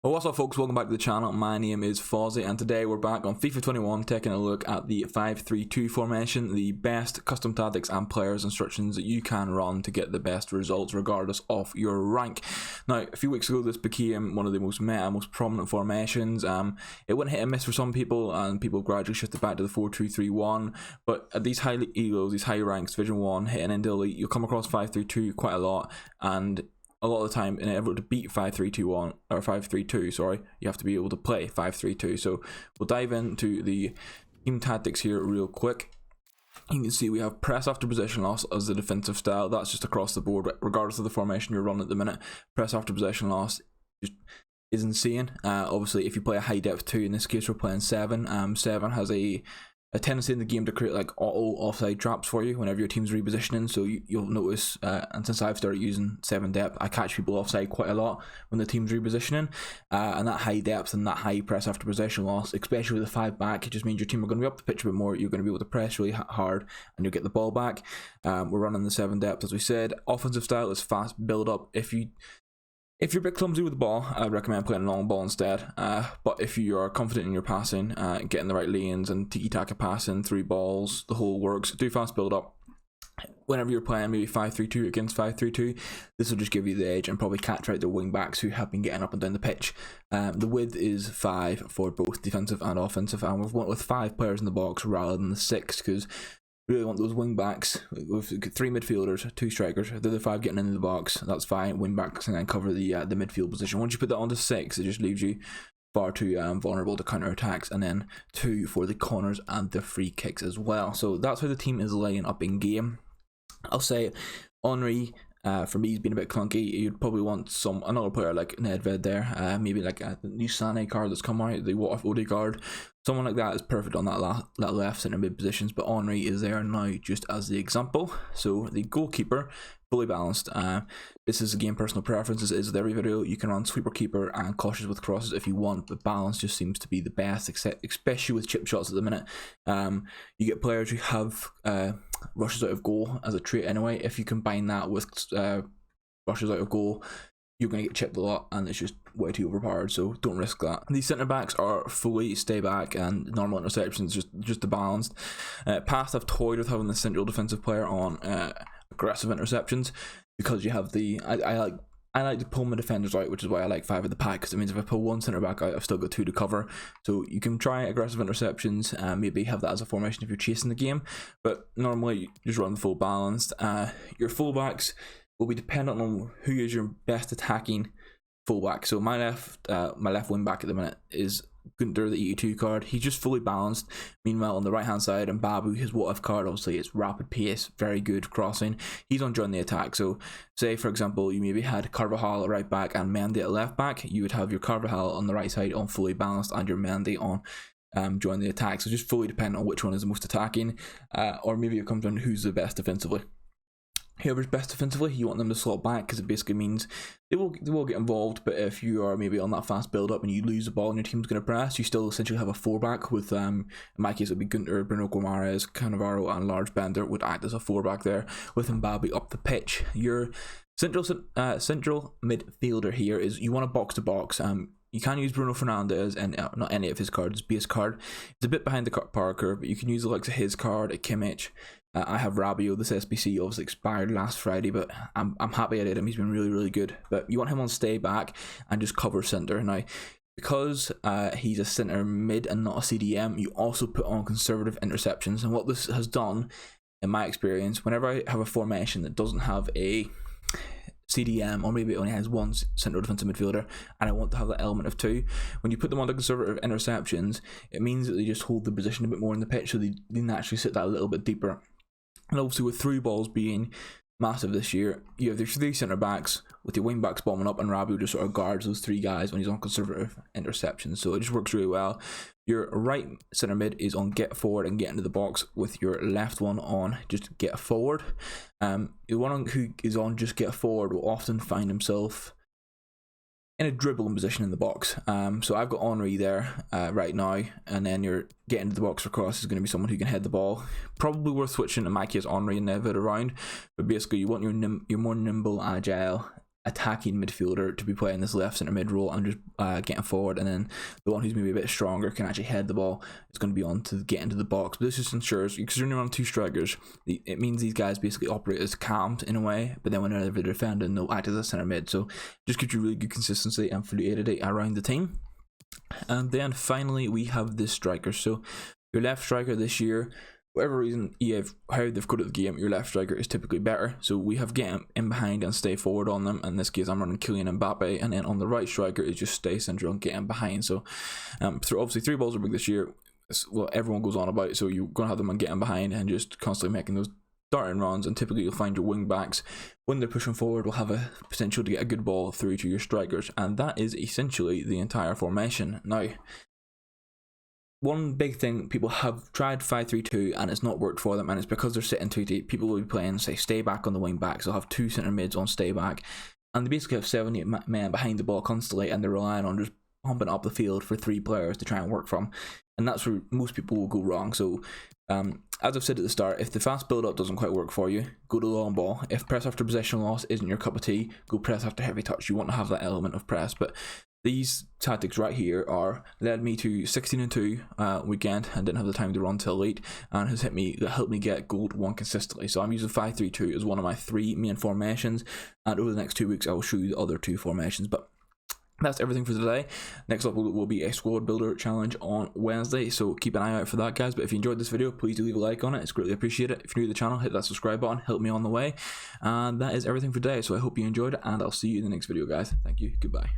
Well, what's up folks, welcome back to the channel. My name is MFozzii and today we're back on FIFA 21 taking a look at the 5-3-2 formation, the best custom tactics and players instructions that you can run to get the best results regardless of your rank. Now, a few weeks ago this became one of the most meta, most prominent formations. It went hit and miss for some people and people gradually shifted back to the 4-2-3-1, but at these high elos, these high ranks, Division 1, hitting into Elite, you'll come across 5-3-2 quite a lot, and a lot of the time, in order to beat 5-3-2-1 or 5-3-2, sorry, you have to be able to play 5-3-2. So we'll dive into the team tactics here real quick. You can see we have press after possession loss as the defensive style. That's just across the board, regardless of the formation you're running at the minute. Press after possession loss just is insane. Obviously, if you play a high depth 2, in this case we're playing 7. 7 has a tendency in the game to create like auto offside traps for you whenever your team's repositioning. So you'll notice, and since I've started using 7 depth, I catch people offside quite a lot when the team's repositioning. And that high depth and that high press after possession loss, especially with the 5 back, it just means your team are going to be up the pitch a bit more. You're going to be able to press really hard and you'll get the ball back. We're running the 7 depth as we said. Offensive style is fast build up. If you're a bit clumsy with the ball, I'd recommend playing a long ball instead. But if you are confident in your passing, getting the right lanes and tiki-taka passing, 3 balls, the whole works, do fast build up. Whenever you're playing maybe 5-3-2 against 5-3-2, this will just give you the edge and probably catch out the wing backs who have been getting up and down the pitch. The width is 5 for both defensive and offensive, and we've went with 5 players in the box rather than the 6 because really want those wing backs. We've got 3 midfielders, 2 strikers. The other 5 getting into the box. That's fine. Wing backs can then cover the midfield position. Once you put that onto 6, it just leaves you far too vulnerable to counter attacks. And then 2 for the corners and the free kicks as well. So that's how the team is laying up in game. I'll say Henry, for me, he's been a bit clunky. You'd probably want another player like Nedved there, maybe like a new Sané card that's come out, the What If Odegaard. Someone like that is perfect on that left centre mid positions, but Henry is there now just as the example. So the goalkeeper, fully balanced. This is again personal preferences. Is with every video you can run sweeper keeper and cautious with crosses if you want, but balance just seems to be the best, especially with chip shots at the minute. You get players who have rushes out of goal as a trait anyway. If you combine that with rushes out of goal, you're going to get chipped a lot and it's just way too overpowered, so don't risk that. These centre backs are fully stay back and normal interceptions, just the balanced. Past I've toyed with having the central defensive player on aggressive interceptions because you have the I like to pull my defenders out, which is why I like 5 at the pack, because it means if I pull 1 centre back out, I've still got 2 to cover. So you can try aggressive interceptions, maybe have that as a formation if you're chasing the game, but normally you just run the full balanced. Your fullbacks will be dependent on who is your best attacking fullback. So my left wing back at the minute is Gunter, the 82 card. He's just fully balanced. Meanwhile, on the right hand side, and Babu, his What If card, obviously it's rapid pace, very good crossing. He's on join the attack. So say for example you maybe had Carvajal at right back and Mendy at left back, you would have your Carvajal on the right side on fully balanced and your Mendy on join the attack. So just fully dependent on which one is the most attacking, or maybe it comes down to who's the best defensively. Whoever's best defensively, you want them to slot back because it basically means they will get involved, but if you are maybe on that fast build up and you lose the ball and your team's going to press, you still essentially have a 4-back with, in my case it would be Gunter, Bruno Gomares, Cannavaro and Large Bender would act as a 4-back there with Mbappe up the pitch. Your central midfielder here is you want a box to box. You can use Bruno Fernandes and not any of his cards, base card. It's a bit behind the power curve, but you can use the likes of his card, a Kimmich. I have Rabiot. This SBC obviously expired last Friday, but I'm happy I did him. He's been really, really good. But you want him on stay back and just cover centre. Now, because he's a centre mid and not a CDM, you also put on conservative interceptions. And what this has done, in my experience, whenever I have a formation that doesn't have a CDM, or maybe it only has 1 central defensive midfielder and I want to have that element of 2, when you put them on the conservative interceptions, it means that they just hold the position a bit more in the pitch, so they naturally sit that a little bit deeper. And obviously with through balls being massive this year, you have your 3 centre backs with your wing backs bombing up, and Rabiot just sort of guards those 3 guys when he's on conservative interceptions, so it just works really well. Your right centre mid is on get forward and get into the box, with your left one on just get forward. The one who is on just get forward will often find himself in a dribbling position in the box. So I've got Henry there right now, and then you're getting to the box for cross is going to be someone who can head the ball. Probably worth switching, in my case, Henry and Nedved around, but basically you want your more nimble, agile attacking midfielder to be playing this left centre mid role and just getting forward, and then the one who's maybe a bit stronger can actually head the ball. It's going to be on to get into the box. But this just ensures, because you're only on 2 strikers, it means these guys basically operate as cams in a way, but then whenever they're defending, they'll act as a centre mid. So just gives you really good consistency and fluidity around the team. And then finally we have this striker. So your left striker this year, whatever reason, how they've coded the game, your left striker is typically better. So we have get in behind and stay forward on them. In this case, I'm running Kylian Mbappe, and then on the right striker is just stay central and get in behind. So obviously 3 balls are big this year. It's what everyone goes on about. So you're going to have them on getting behind and just constantly making those darting runs, and typically you'll find your wing backs, when they're pushing forward, will have a potential to get a good ball through to your strikers, and that is essentially the entire formation. Now, one big thing, people have tried 5-3-2 and it's not worked for them, and it's because they're sitting too deep. People will be playing, say, stay back on the wing backs. They'll have 2 centre mids on stay back, and they basically have 7-8 men behind the ball constantly, and they're relying on just pumping up the field for 3 players to try and work from, and that's where most people will go wrong. So as I've said at the start, if the fast build up doesn't quite work for you, go to the long ball. If press after possession loss isn't your cup of tea, go press after heavy touch. You want to have that element of press, but these tactics right here led me to 16-2 weekend, and didn't have the time to run till late, and has helped me get gold 1 consistently. So I'm using 5-3-2 as one of my 3 main formations, and over the next 2 weeks I will show you the other 2 formations. But that's everything for today. Next up will be a squad builder challenge on Wednesday, so keep an eye out for that, guys. But if you enjoyed this video, please do leave a like on it. It's greatly appreciated. If you're new to the channel, hit that subscribe button, help me on the way. And that is everything for today, so I hope you enjoyed it, and I'll see you in the next video, guys. Thank you, goodbye.